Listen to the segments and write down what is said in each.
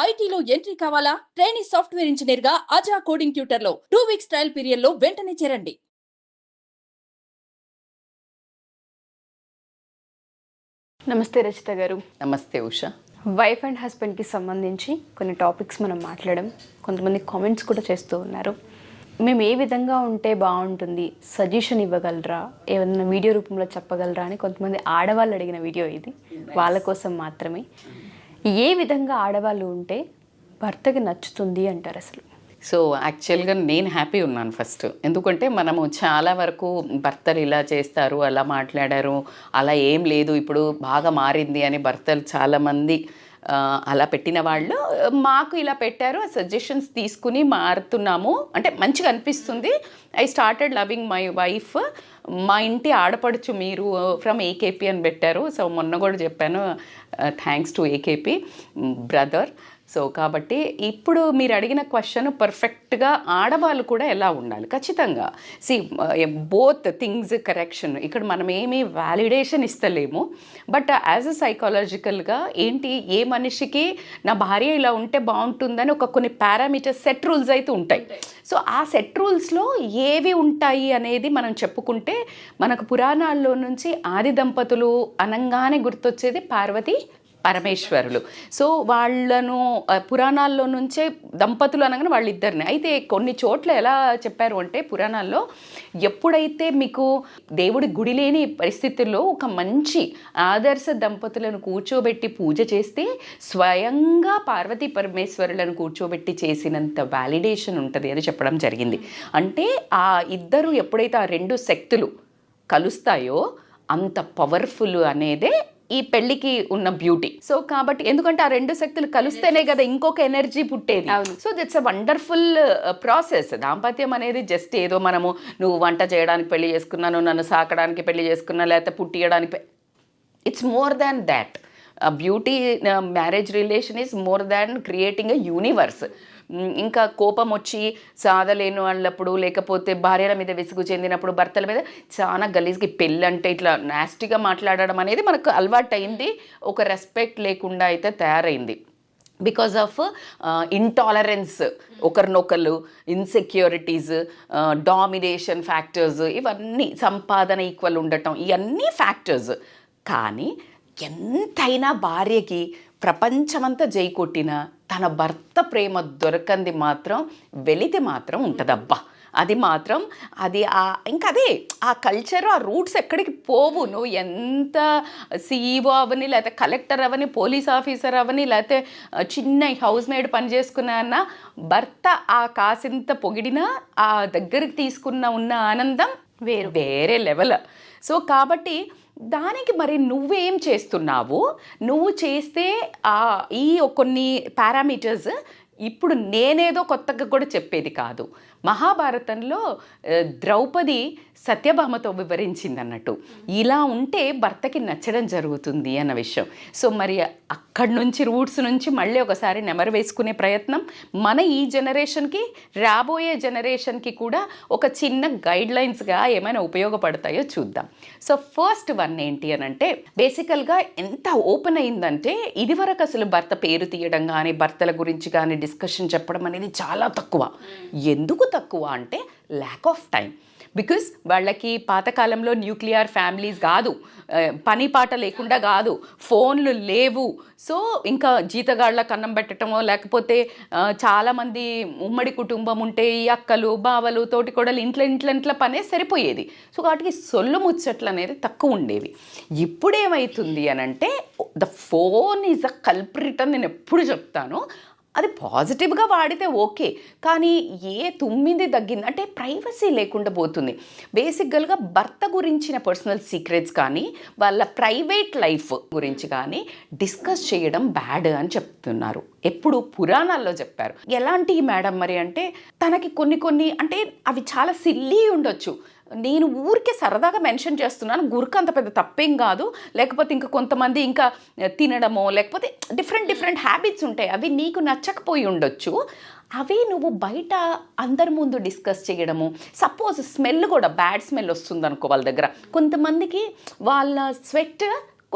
ఐటీలో ఎంట్రీ కావాలా? Trainee software engineer గా అజా కోడింగ్ ట్యూటర్ లో 2 వీక్స్ ట్రయల్ పీరియడ్ లో వెంటనే చేరండి. నమస్తే రచిత గారు. నమస్తే ఉష. వైఫ్ అండ్ హస్బెండ్కి సంబంధించి కొన్ని టాపిక్స్ మనం మాట్లాడడం, కొంతమంది కామెంట్స్ కూడా చేస్తూ ఉన్నారు. మేము ఏ విధంగా ఉంటే బాగుంటుంది, సజెషన్ ఇవ్వగలరా, ఏదైనా వీడియో రూపంలో చెప్పగలరా అని కొంతమంది ఆడవాళ్ళు అడిగిన వీడియో ఇది. వాళ్ళ కోసం మాత్రమే. ఏ విధంగా ఆడవాళ్ళు ఉంటే భర్తకి నచ్చుతుంది అంటారు అసలు? సో యాక్చువల్గా నేను హ్యాపీ ఉన్నాను ఫస్ట్. ఎందుకంటే మనము చాలా వరకు భర్తలు ఇలా చేస్తారు, అలా మాట్లాడారు, అలా ఏం లేదు, ఇప్పుడు బాగా మారింది అని భర్తలు చాలామంది అలా పెట్టిన వాళ్ళు మాకు ఇలా పెట్టారు, సజెషన్స్ తీసుకుని మారుతున్నాము అంటే మంచిగా అనిపిస్తుంది. I started loving my wife. మా ఇంటి ఆడపడుచు మీరు ఫ్రమ్ ఏకేపీ అని పెట్టారు. సో మొన్న కూడా చెప్పాను, thanks to AKP brother. So కాబట్టి ఇప్పుడు మీరు అడిగిన క్వశ్చన్ పర్ఫెక్ట్గా ఆడవాళ్ళు కూడా ఎలా ఉండాలి, ఖచ్చితంగా సి బోత్ థింగ్స్ కరెక్షన్. ఇక్కడ మనం ఏమీ వ్యాలిడేషన్ ఇస్తలేము, బట్ యాజ్ అ సైకాలజికల్గా ఏంటి, ఏ మనిషికి నా భార్య ఇలా ఉంటే బాగుంటుందని ఒక కొన్ని పారామీటర్స్, సెట్ రూల్స్ అయితే ఉంటాయి. సో ఆ సెట్ రూల్స్లో ఏవి ఉంటాయి అనేది మనం చెప్పుకుంటే మనకు పురాణాల్లో నుంచి ఆది దంపతులు అనంగానే గుర్తొచ్చేది పార్వతి పరమేశ్వరులు. సో వాళ్ళను పురాణాల్లో నుంచే దంపతులు అనగానే వాళ్ళిద్దరిని. అయితే కొన్ని చోట్ల ఎలా చెప్పారు అంటే పురాణాల్లో, ఎప్పుడైతే మీకు దేవుడి గుడి లేని పరిస్థితుల్లో ఒక మంచి ఆదర్శ దంపతులను కూర్చోబెట్టి పూజ చేస్తే స్వయంగా పార్వతీ పరమేశ్వరులను కూర్చోబెట్టి చేసినంత వ్యాలిడేషన్ ఉంటుంది అని చెప్పడం జరిగింది. అంటే ఆ ఇద్దరు ఎప్పుడైతే ఆ రెండు శక్తులు కలుస్తాయో అంత పవర్ఫుల్ అనేదే ఈ పెళ్ళికి ఉన్న బ్యూటీ. సో కాబట్టి ఎందుకంటే ఆ రెండు శక్తులు కలిస్తేనే కదా ఇంకొక ఎనర్జీ పుట్టేది. So that's a wonderful process. దాంపత్యం అనేది జస్ట్ ఏదో మనము నువ్వు వంట చేయడానికి పెళ్లి చేసుకున్నాను, నన్ను సాకడానికి పెళ్లి చేసుకున్నా, లేకపోతే పుట్టియడానికి, it's more than that. Beauty marriage relation is more than creating a universe. ఇంకా కోపం వచ్చి సాధలేను అన్నప్పుడు, లేకపోతే భార్యల మీద విసుగు చెందినప్పుడు భర్తల మీద చాలా గలీజ్కి పెళ్ళి అంటే ఇట్లా నాస్టీగా మాట్లాడడం అనేది మనకు అలవాటు అయింది. ఒక రెస్పెక్ట్ లేకుండా అయితే తయారైంది. బికాజ్ ఆఫ్ ఇంటాలరెన్స్, ఒకరినొకరు, ఇన్సెక్యూరిటీస్, డామినేషన్ ఫ్యాక్టర్స్, ఇవన్నీ, సంపాదన ఈక్వల్ ఉండటం, ఇవన్నీ ఫ్యాక్టర్స్. కానీ ఎంతైనా భార్యకి ప్రపంచమంతా జై కొట్టినా తన భర్త ప్రేమ దొరకంది మాత్రం వెలితి మాత్రం ఉంటుందబ్బా. అది మాత్రం అది ఇంకా అదే ఆ కల్చర్, ఆ రూట్స్ ఎక్కడికి పోవు. నువ్వు ఎంత సీఈఓ అవని, లేకపోతే కలెక్టర్ అవని, పోలీస్ ఆఫీసర్ అవని, లేకపోతే చిన్న హౌస్ మేడ్ పని చేసుకున్నా భర్త ఆ కాసింత పొగిడినా ఆ దగ్గరికి తీసుకున్న ఉన్న ఆనందం వేరే లెవెల్. సో కాబట్టి దానికి మరి నువ్వేం చేస్తున్నావు, నువ్వు చేస్తే ఈ కొన్ని పారామీటర్స్ ఇప్పుడు నేనేదో కొత్తగా కూడా చెప్పేది కాదు. మహాభారతంలో ద్రౌపది సత్యభామతో వివరించింది అన్నట్టు, ఇలా ఉంటే భర్తకి నచ్చడం జరుగుతుంది అన్న విషయం. సో మరి అక్కడి నుంచి రూట్స్ నుంచి మళ్ళీ ఒకసారి నెమరు వేసుకునే ప్రయత్నం మన ఈ జనరేషన్కి, రాబోయే జనరేషన్కి కూడా ఒక చిన్న గైడ్ లైన్స్గా ఏమైనా ఉపయోగపడతాయో చూద్దాం. సో ఫస్ట్ వన్ ఏంటి అని అంటే, బేసికల్గా ఎంత ఓపెన్ అయిందంటే ఇదివరకు అసలు భర్త పేరు తీయడం కానీ, భర్తల గురించి కానీ డిస్కషన్ చెప్పడం అనేది చాలా తక్కువ. ఎందుకు తక్కువ అంటే ల్యాక్ ఆఫ్ టైం. బికాస్ వాళ్ళకి పాతకాలంలో న్యూక్లియర్ ఫ్యామిలీస్ కాదు, పని పాట లేకుండా కాదు, ఫోన్లు లేవు. సో ఇంకా జీతగాళ్ళకి అన్నం పెట్టడమో, లేకపోతే చాలామంది ఉమ్మడి కుటుంబం ఉంటే ఈ అక్కలు, బావలు, తోటికోడలు ఇంట్లో పనే సరిపోయేది. సో వాటికి సొల్లు ముచ్చట్లు అనేది తక్కువ ఉండేవి. ఇప్పుడేమవుతుంది అని అంటే the phone is a culprit అని నేను ఎప్పుడు చెప్తాను. అది పాజిటివ్గా వాడితే ఓకే, కానీ ఏ తుమ్మిది తగ్గింది అంటే ప్రైవసీ లేకుండా పోతుంది. బేసిక్గా భర్త గురించిన పర్సనల్ సీక్రెట్స్ కానీ, వాళ్ళ ప్రైవేట్ లైఫ్ గురించి కానీ డిస్కస్ చేయడం బ్యాడ్ అని చెప్తున్నారు. ఎప్పుడు పురాణాల్లో చెప్పారు. ఎలాంటివి మేడం మరి అంటే, తనకి కొన్ని అంటే అవి చాలా సిల్లీ ఉండొచ్చు, నేను ఊరికే సరదాగా మెన్షన్ చేస్తున్నాను, గురికి అంత పెద్ద తప్పేం కాదు. లేకపోతే ఇంకా కొంతమంది ఇంకా తినడమో, లేకపోతే డిఫరెంట్ హ్యాబిట్స్ ఉంటాయి, అవి నీకు నచ్చకపోయి ఉండొచ్చు. అవి నువ్వు బయట అందరి ముందు డిస్కస్ చేయడము. సపోజ్ స్మెల్ కూడా బ్యాడ్ స్మెల్ వస్తుంది అనుకో వాళ్ళ దగ్గర. కొంతమందికి వాళ్ళ స్వెట్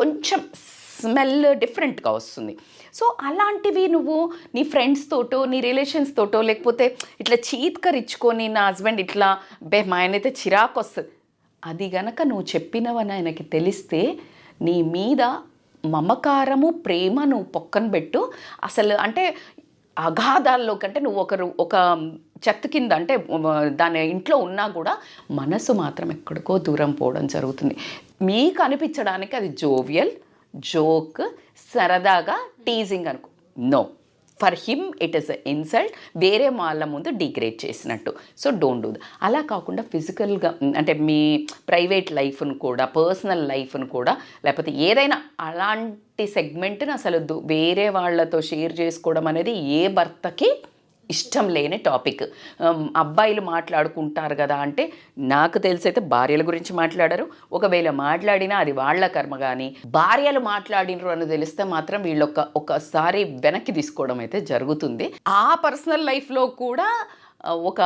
కొంచెం స్మెల్ డిఫరెంట్గా వస్తుంది. సో అలాంటివి నువ్వు నీ ఫ్రెండ్స్ తోటో నీ రిలేషన్స్ తోటో లేకపోతే ఇట్లా చీత్కరించుకొని నా హస్బెండ్ ఇట్లా మా ఆయనైతే చిరాకు వస్తుంది, అది గనక నువ్వు చెప్పినవని ఆయనకి తెలిస్తే నీ మీద మమకారము ప్రేమ నువ్వు పక్కన పెట్టు. అసలు అంటే అగాధాల్లో కంటే నువ్వు ఒక చెత్త కింద అంటే దాని ఇంట్లో ఉన్నా కూడా మనసు మాత్రం ఎక్కడికో దూరం పోవడం జరుగుతుంది. మీకు అనిపించడానికి అది జోవియల్, జోక్, సరదాగా టీజింగ్ అనుకో. No, for him it is a insult, వేరే వాళ్ళ ముందు డిగ్రేడ్ చేసినట్టు. So don't do that. అలా కాకుండా ఫిజికల్గా అంటే మీ ప్రైవేట్ లైఫ్ను కూడా, పర్సనల్ లైఫ్ను కూడా, లేకపోతే ఏదైనా అలాంటి సెగ్మెంట్ని అసలు వేరే వాళ్ళతో షేర్ చేసుకోవడం అనేది ఏ భర్తకి ఇష్టం లేని టాపిక్. అబ్బాయిలు మాట్లాడుకుంటారు కదా అంటే నాకు తెలిసైతే భార్యల గురించి మాట్లాడరు. ఒకవేళ మాట్లాడినా అది వాళ్ళ కర్మ. కానీ భార్యలు మాట్లాడినరు అని తెలిస్తే మాత్రం వీళ్ళు ఒకసారి వెనక్కి తీసుకోవడం అయితే జరుగుతుంది. ఆ పర్సనల్ లైఫ్లో కూడా ఒక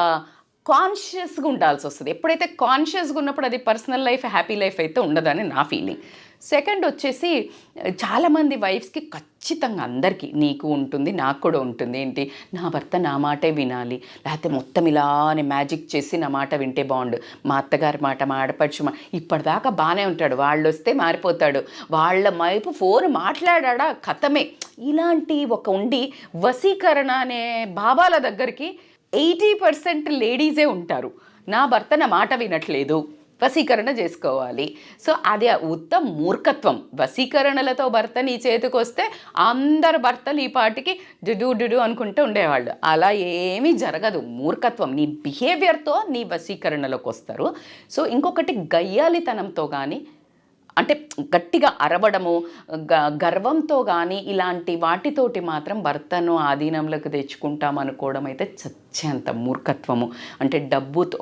కాన్షియస్గా ఉండాల్సి వస్తుంది. ఎప్పుడైతే కాన్షియస్గా ఉన్నప్పుడు అది పర్సనల్ లైఫ్, హ్యాపీ లైఫ్ అయితే ఉండదని నా ఫీలింగ్. సెకండ్ వచ్చేసి చాలామంది వైఫ్స్కి ఖచ్చితంగా అందరికీ, నీకు ఉంటుంది, నాకు కూడా ఉంటుంది, ఏంటి నా భర్త నా మాటే వినాలి, లేకపోతే మొత్తం ఇలానే మ్యాజిక్ చేసి నా మాట వింటే బాగుండు, మా అత్తగారి మాట, మా ఆడపడుచు ఇప్పటిదాకా బాగానే ఉంటాడు, వాళ్ళు వస్తే మారిపోతాడు, వాళ్ళ వైపు ఫోన్ మాట్లాడా కథమే, ఇలాంటి ఒక ఉండి వశీకరణ అనే భావాల దగ్గరికి 80% లేడీసే ఉంటారు. నా భర్త నా మాట వినట్లేదు, వశీకరణ చేసుకోవాలి. సో అది ఉత్తమ మూర్ఖత్వం. వశీకరణలతో భర్త నీ చేతికి వస్తే అందరు భర్తలు ఈ పాటికి డుడు అనుకుంటూ ఉండేవాళ్ళు. అలా ఏమీ జరగదు. మూర్ఖత్వం. నీ బిహేవియర్తో నీ వశీకరణలోకి వస్తారు. సో ఇంకొకటి గయ్యాలితనంతో కానీ, అంటే గట్టిగా అరవడము, గర్వంతో కానీ ఇలాంటి వాటితోటి మాత్రం భర్తను ఆధీనంలోకి తెచ్చుకుంటాం అనుకోవడం అయితే చచ్చేంత మూర్ఖత్వము. అంటే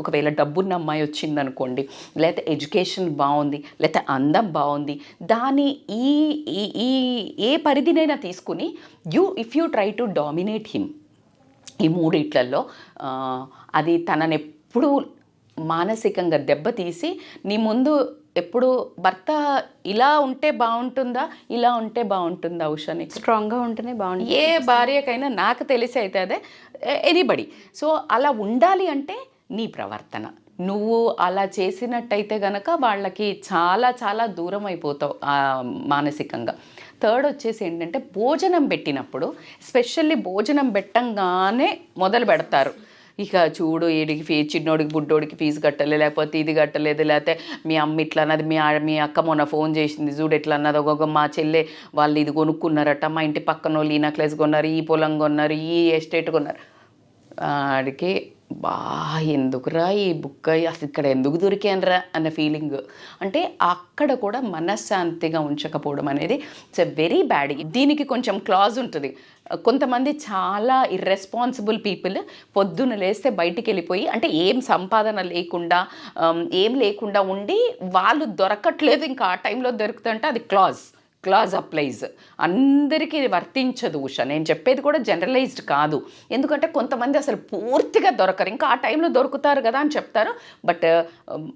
ఒకవేళ డబ్బున్న అమ్మాయి వచ్చిందనుకోండి, లేకపోతే ఎడ్యుకేషన్ బాగుంది, లేకపోతే అందం బాగుంది, దాని ఏ పరిధినైనా తీసుకుని if you try to dominate him, ఈ మూడిట్లలో అది తనని ఎప్పుడూ మానసికంగా దెబ్బతీసి నీ ముందు ఎప్పుడు భర్త ఇలా ఉంటే బాగుంటుందా, ఇలా ఉంటే బాగుంటుందా, ఉషాని స్ట్రాంగ్గా ఉంటేనే బాగుంటుంది. ఏ భార్యకైనా నాకు తెలిసి అయితే అదే ఎనీబడి. సో అలా ఉండాలి అంటే నీ ప్రవర్తన. నువ్వు అలా చేసినట్టయితే గనక వాళ్ళకి చాలా చాలా దూరం అయిపోతావు మానసికంగా. థర్డ్ వచ్చేసి ఏంటంటే భోజనం పెట్టినప్పుడు, ఎస్పెషల్లీ భోజనం పెట్టంగానే మొదలు పెడతారు. ఇక చూడు వీడికి చిన్నోడికి బుడ్డోడికి ఫీజు కట్టలేదు, లేకపోతే ఇది కట్టలేదు, లేకపోతే మీ అమ్మ ఇట్లా అన్నది, మీ అక్క మొన్న ఫోన్ చేసింది చూడు ఎట్లా అన్నది, మా చెల్లె వాళ్ళు ఇది కొనుక్కున్నారట, మా ఇంటి పక్కన వాళ్ళు ఈ నెక్లెస్ కొన్నారు, ఈ పొలం కొన్నారు, ఈ ఎస్టేట్ కొన్నారు. ఆడికి ఎందుకురా ఈ బుక్, అసలు ఇక్కడ ఎందుకు దొరికానరా అన్న ఫీలింగ్. అంటే అక్కడ కూడా మనశ్శాంతిగా ఉంచకపోవడం అనేది ఇట్స్ ఎ వెరీ బ్యాడ్. దీనికి కొంచెం క్లాజ్ ఉంటుంది. కొంతమంది చాలా ఇర్రెస్పాన్సిబుల్ పీపుల్ పొద్దున్న లేస్తే బయటికి వెళ్ళిపోయి, అంటే ఏం సంపాదన లేకుండా ఏం లేకుండా ఉండి వాళ్ళు దొరకట్లేదు, ఇంకా ఆ టైంలో దొరుకుతుంటే అది క్లాజ్ అప్లైజ్. అందరికీ వర్తించదు ఉష. నేను చెప్పేది కూడా జనరలైజ్డ్ కాదు. ఎందుకంటే కొంతమంది అసలు పూర్తిగా దొరకరు, ఇంకా ఆ టైంలో దొరుకుతారు కదా అని చెప్తారు. బట్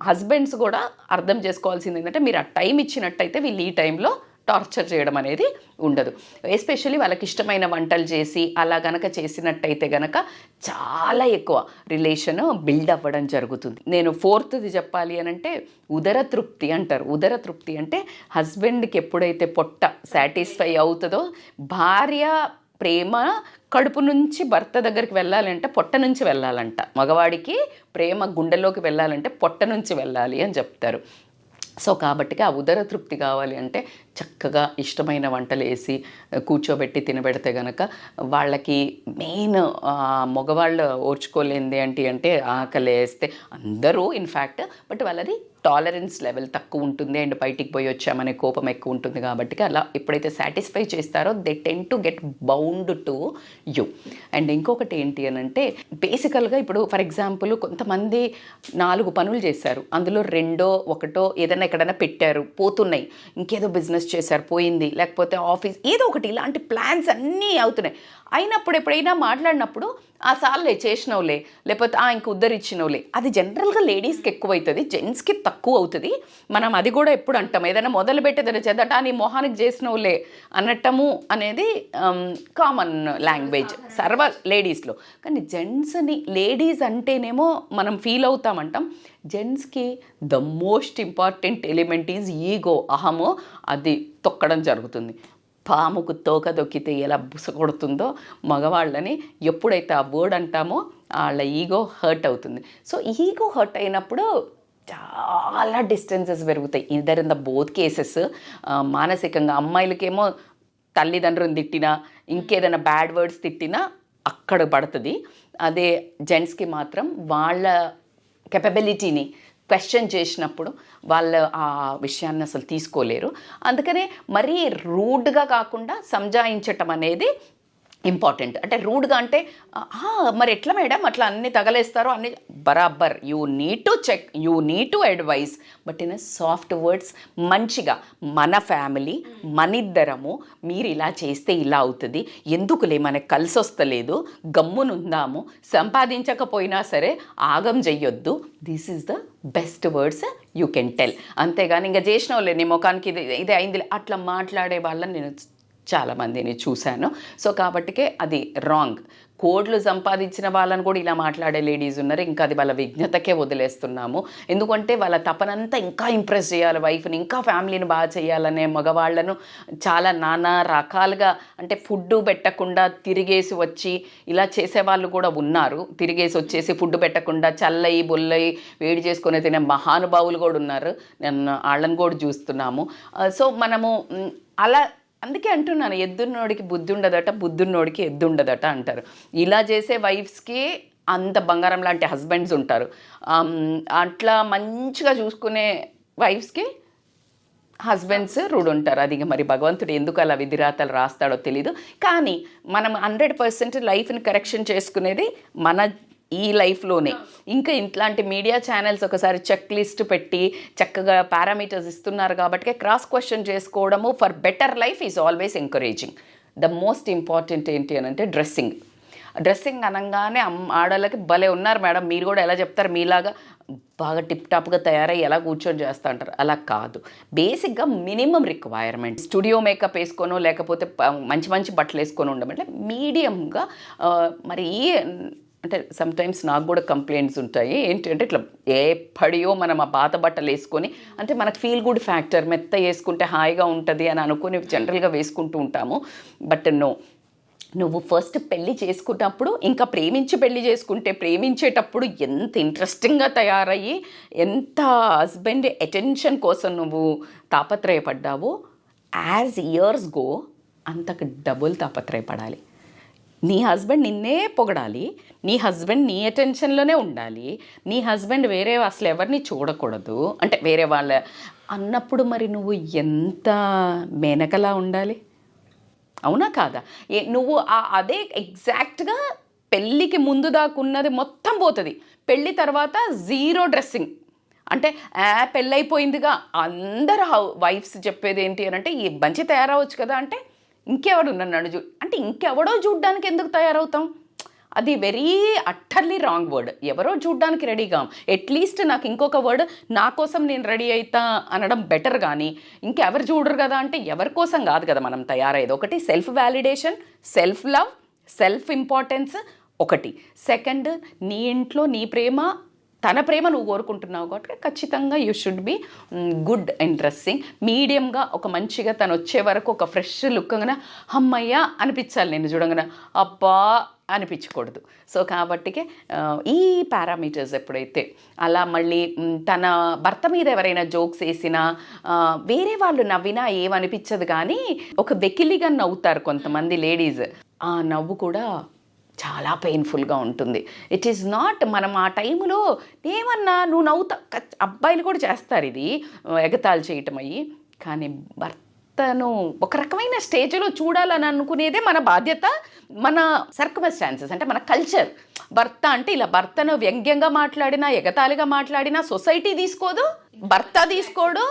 హస్బెండ్స్ కూడా అర్థం చేసుకోవాల్సింది ఏంటంటే, మీరు ఆ టైం ఇచ్చినట్టయితే వీళ్ళు ఈ టైంలో టార్చర్ చేయడం అనేది ఉండదు. ఎస్పెషల్లీ వాళ్ళకి ఇష్టమైన వంటలు చేసి అలా గనక చేసినట్టయితే గనక చాలా ఎక్కువ రిలేషన్ బిల్డ్ అవ్వడం జరుగుతుంది. నేను ఫోర్త్ది చెప్పాలి అని అంటే ఉదర తృప్తి అంటారు. ఉదర తృప్తి అంటే హస్బెండ్కి ఎప్పుడైతే పొట్ట సాటిస్ఫై అవుతుందో, భార్య ప్రేమ కడుపు నుంచి భర్త దగ్గరికి వెళ్ళాలంటే పొట్ట నుంచి వెళ్ళాలంట. మగవాడికి ప్రేమ గుండెలోకి వెళ్ళాలంటే పొట్ట నుంచి వెళ్ళాలి అని చెప్తారు. సో కాబట్టి ఆ ఉదర తృప్తి కావాలి అంటే చక్కగా ఇష్టమైన వంటలు వేసి కూర్చోబెట్టి తినబెడితే కనుక వాళ్ళకి మెయిన్ మగవాళ్ళు ఓర్చుకోలేంది అంటే ఆకలి వేస్తే అందరూ ఇన్ఫ్యాక్ట్, బట్ వాళ్ళది టాలరెన్స్ లెవెల్ తక్కువ ఉంటుంది అండ్ బయటికి పోయి వచ్చామనే కోపం ఎక్కువ ఉంటుంది. కాబట్టి అలా ఎప్పుడైతే సాటిస్ఫై చేస్తారో they ten to get bound to you. And ఇంకొకటి ఏంటి అని అంటే, బేసికల్గా ఇప్పుడు ఫర్ ఎగ్జాంపుల్ కొంతమంది 4 పనులు చేశారు, అందులో 2 1 ఏదైనా ఎక్కడైనా పెట్టారు, పోతున్నాయి, ఇంకేదో బిజినెస్ చేశారు పోయింది, లేకపోతే ఆఫీస్ ఏదో ఒకటి, ఇలాంటి ప్లాన్స్ అన్నీ అవుతున్నాయి. అయినప్పుడు ఎప్పుడైనా మాట్లాడినప్పుడు ఆ సార్లే చేసినవులే, లేకపోతే ఇంక ఉద్ధరించినవులే, అది జనరల్గా లేడీస్కి ఎక్కువ అవుతుంది, జెంట్స్కి తక్కువ అవుతుంది. మనం అది కూడా ఎప్పుడు అంటాం, ఏదైనా మొదలు పెట్టేదైనా చేద్దట నీ మొహానికి చేసినవులే అనటము అనేది కామన్ లాంగ్వేజ్ సర్వ లేడీస్లో. కానీ జెంట్స్ని లేడీస్ అంటేనేమో మనం ఫీల్ అవుతామంటాం. జెంట్స్కి the most important element is ego, అహము, అది తొక్కడం జరుగుతుంది. పాముకు తోక దొక్కితే ఎలా బుస కొడుతుందో మగవాళ్ళని ఎప్పుడైతే ఆ వర్డ్ అంటామో వాళ్ళ ఈగో హర్ట్ అవుతుంది. సో ఈగో హర్ట్ అయినప్పుడు చాలా డిస్టెన్సెస్ పెరుగుతాయి. Either in the both cases. మానసికంగా అమ్మాయిలకేమో తల్లిదండ్రులను తిట్టినా, ఇంకేదైనా బ్యాడ్ వర్డ్స్ తిట్టినా అక్కడ పడుతుంది. అదే జెంట్స్కి మాత్రం వాళ్ళ కెపబిలిటీని క్వశ్చన్ చేసినప్పుడు వాళ్ళు ఆ విషయాన్ని అసలు తీసుకోలేరు. అందుకనే మరీ రూడ్గా కాకుండా సంజాయించటం అనేది ఇంపార్టెంట్. అంటే రూడ్గా అంటే మరి ఎట్లా మేడం అట్లా అన్నీ తగలేస్తారో అన్ని బరాబర్, you need to check, you need to advise, but in soft words మంచిగా, మన ఫ్యామిలీ మనిద్దరము, మీరు ఇలా చేస్తే ఇలా అవుతుంది, ఎందుకులే మనకు కలిసి వస్తలేదు, గమ్మునుందాము, సంపాదించకపోయినా సరే ఆగం చెయ్యొద్దు, this is the best words you can tell. అంతేగాని ఇంకా చేసిన వాళ్ళే నీ ముఖానికి ఇదే అయింది అట్లా మాట్లాడే వాళ్ళని నేను చాలామందిని చూశాను. సో కాబట్టికే అది రాంగ్. కోడ్లు సంపాదించిన వాళ్ళని కూడా ఇలా మాట్లాడే లేడీస్ ఉన్నారు. ఇంకా అది వాళ్ళ విజ్ఞతకే వదిలేస్తున్నాము. ఎందుకంటే వాళ్ళ తపనంతా ఇంకా ఇంప్రెస్ చేయాలి వైఫ్ని, ఇంకా ఫ్యామిలీని బాగా చేయాలనే మగవాళ్లను చాలా నానా రకాలుగా, అంటే ఫుడ్ పెట్టకుండా తిరిగేసి వచ్చి ఇలా చేసేవాళ్ళు కూడా ఉన్నారు. తిరిగేసి వచ్చేసి ఫుడ్ పెట్టకుండా చల్లయి బొల్లయి వేడి చేసుకుని తినే మహానుభావులు కూడా ఉన్నారు. నేను వాళ్ళని కూడా చూస్తున్నాము. సో మనము అలా, అందుకే అంటున్నాను, ఎద్దున్నోడికి బుద్ధి ఉండదట, బుద్ధున్నోడికి ఎద్దు ఉండదట అంటారు. ఇలా చేసే వైఫ్స్కి అంత బంగారం లాంటి హస్బెండ్స్ ఉంటారు. అట్లా మంచిగా చూసుకునే వైఫ్స్కి హస్బెండ్స్ రూడ్ ఉంటారు. అది మరి భగవంతుడు ఎందుకు అలా విధిరాతలు రాస్తాడో తెలీదు. కానీ మనం 100% లైఫ్ని కరెక్షన్ చేసుకునేది మన ఈ లైఫ్లోనే. ఇంకా ఇట్లాంటి మీడియా ఛానల్స్ ఒకసారి చెక్ లిస్ట్ పెట్టి చక్కగా పారామీటర్స్ ఇస్తున్నారు కాబట్టి క్రాస్ క్వశ్చన్ చేసుకోవడము for better life is always encouraging. The most important ఏంటి అని అంటే డ్రెస్సింగ్ అనగానే ఆడవాళ్ళకి భలే ఉన్నారు మేడం, మీరు కూడా ఎలా చెప్తారు, మీలాగా బాగా టిప్ టాప్గా తయారై ఎలా కూర్చొని చేస్తూ అంటారు. అలా కాదు. బేసిక్గా మినిమం రిక్వైర్మెంట్, స్టూడియో మేకప్ వేసుకోనో లేకపోతే మంచి మంచి బట్టలు వేసుకొని ఉండమంటే మీడియంగా. మరి అంటే సమ్టైమ్స్ నాకు కూడా కంప్లైంట్స్ ఉంటాయి ఏంటంటే ఇట్లా ఎప్పటియో మనం ఆ పాత బట్టలు వేసుకొని, అంటే మనకు ఫీల్ గుడ్ ఫ్యాక్టర్, మెత్త వేసుకుంటే హాయిగా ఉంటుంది అని అనుకుని జనరల్గా వేసుకుంటూ ఉంటాము. బట్ నో, నువ్వు ఫస్ట్ పెళ్ళి చేసుకున్నప్పుడు, ఇంకా ప్రేమించి పెళ్ళి చేసుకుంటే ప్రేమించేటప్పుడు ఎంత ఇంట్రెస్టింగ్గా తయారయ్యి ఎంత హస్బెండ్ అటెన్షన్ కోసం నువ్వు తాపత్రయపడ్డావో, యాజ్ ఇయర్స్ గో అంతకు డబుల్ తాపత్రయపడాలి. నీ హస్బెండ్ నిన్నే పొగడాలి, నీ హస్బెండ్ నీ అటెన్షన్లోనే ఉండాలి, నీ హస్బెండ్ వేరే అసలు ఎవరిని చూడకూడదు, అంటే వేరే వాళ్ళ అన్నప్పుడు మరి నువ్వు ఎంత మేనకలా ఉండాలి, అవునా కాదా? నువ్వు అదే ఎగ్జాక్ట్గా పెళ్ళికి ముందు దాకున్నది మొత్తం పోతుంది, పెళ్ళి తర్వాత జీరో డ్రెస్సింగ్. అంటే పెళ్ళైపోయిందిగా అందరు వైఫ్స్ చెప్పేది ఏంటి అని అంటే, ఈ మంచి తయారవచ్చు కదా అంటే, ఇంకెవడు నన్ను అంటే ఇంకెవడో చూడ్డానికి ఎందుకు తయారవుతాం? అది వెరీ అట్టర్లీ రాంగ్ వర్డ్. ఎవరో చూడ్డానికి రెడీగా, అట్లీస్ట్ నాకు ఇంకొక వర్డ్ నా కోసం నేను రెడీ అవుతా అనడం బెటర్. కానీ ఇంకెవరు చూడరు కదా అంటే ఎవరి కోసం కాదు కదా మనం తయారయ్యేది. ఒకటి self validation, self love, self importance ఒకటి. సెకండ్, నీ ఇంట్లో నీ ప్రేమ, తన ప్రేమ నువ్వు కోరుకుంటున్నావు కాబట్టి ఖచ్చితంగా you should be good in dressing. మీడియంగా ఒక మంచిగా తను వచ్చే వరకు ఒక ఫ్రెష్ లుక్గా అమ్మయ్య అనిపించాలి, నేను చూడగానే అబ్బా అనిపించకూడదు. సో కాబట్టికే ఈ పారామీటర్స్ ఎప్పుడైతే అలా మళ్ళీ తన భర్త మీద ఎవరైనా జోక్స్ వేసినా వేరే వాళ్ళు నవ్వినా ఏమనిపించదు, కానీ ఒక వెకిలిగా నవ్వుతారు కొంతమంది లేడీస్. ఆ నవ్వు కూడా చాలా పెయిన్ఫుల్గా ఉంటుంది. ఇట్ ఈస్ నాట్, మనం ఆ టైంలో ఏమన్నా నువ్వు నవ్వుతా, అబ్బాయిలు కూడా చేస్తారు ఇది, ఎగతాళి చేయటం అయ్యి. కానీ భర్తను ఒక రకమైన స్టేజ్లో చూడాలని అనుకునేదే మన బాధ్యత, మన సర్కమ్స్టాన్సెస్, అంటే మన కల్చర్. భర్త అంటే ఇలా, భర్తను వ్యంగ్యంగా మాట్లాడినా ఎగతాళిగా మాట్లాడినా సొసైటీ తీసుకోదు, భర్త తీసుకోడు,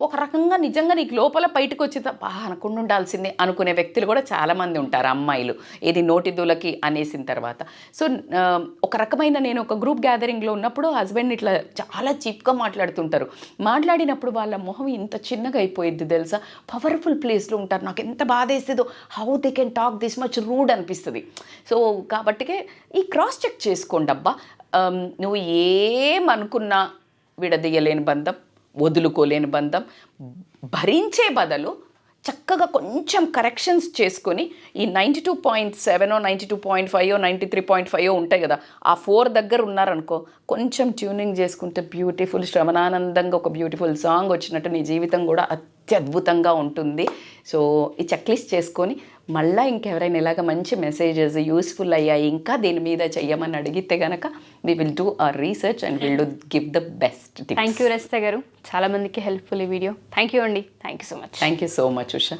ఒక రకంగా నిజంగా నీకు లోపల బయటకు వచ్చి అనుకుండా ఉండాల్సిందే అనుకునే వ్యక్తులు కూడా చాలామంది ఉంటారు, అమ్మాయిలు, ఇది నోటి దూలకి అనేసిన తర్వాత. సో ఒక రకమైన నేను ఒక గ్రూప్ గ్యాదరింగ్లో ఉన్నప్పుడు హస్బెండ్ ఇట్లా చాలా చీప్గా మాట్లాడుతుంటారు. మాట్లాడినప్పుడు వాళ్ళ మొహం ఇంత చిన్నగా అయిపోయింది తెలుసా, పవర్ఫుల్ ప్లేస్లో ఉంటారు. నాకు ఎంత బాధ వేస్తుందో, how they can talk this much rude అనిపిస్తుంది. సో కాబట్టికే ఈ క్రాస్ చెక్ చేసుకోండి అబ్బా. నువ్వు ఏమనుకున్నా విడదీయలేని బంధం, వదులుకోలేని బంధం, భరించే బదులు చక్కగా కొంచెం కరెక్షన్స్ చేసుకొని ఈ 92.7 92.5 93.5 ఉంటాయి కదా, ఆ 4 దగ్గర ఉన్నారనుకో, కొంచెం ట్యూనింగ్ చేసుకుంటే బ్యూటిఫుల్ శ్రవణానందంగా ఒక బ్యూటిఫుల్ సాంగ్ వచ్చినట్టు నీ జీవితం కూడా అత్యద్భుతంగా ఉంటుంది. సో ఈ చెక్ లిస్ట్ చేసుకొని మళ్ళీ ఇంకెవరైనా ఇలాగ మంచి మెసేజెస్ యూస్ఫుల్ అయ్యాయి ఇంకా దీని మీద చెయ్యమని అడిగితే కనుక we will do our research and will do give the best. Thank you Rajitha garu, చాలా మందికి హెల్ప్ఫుల్ ఈ వీడియో. థ్యాంక్ యూ అండి, thank you so much. Thank you so much Usha.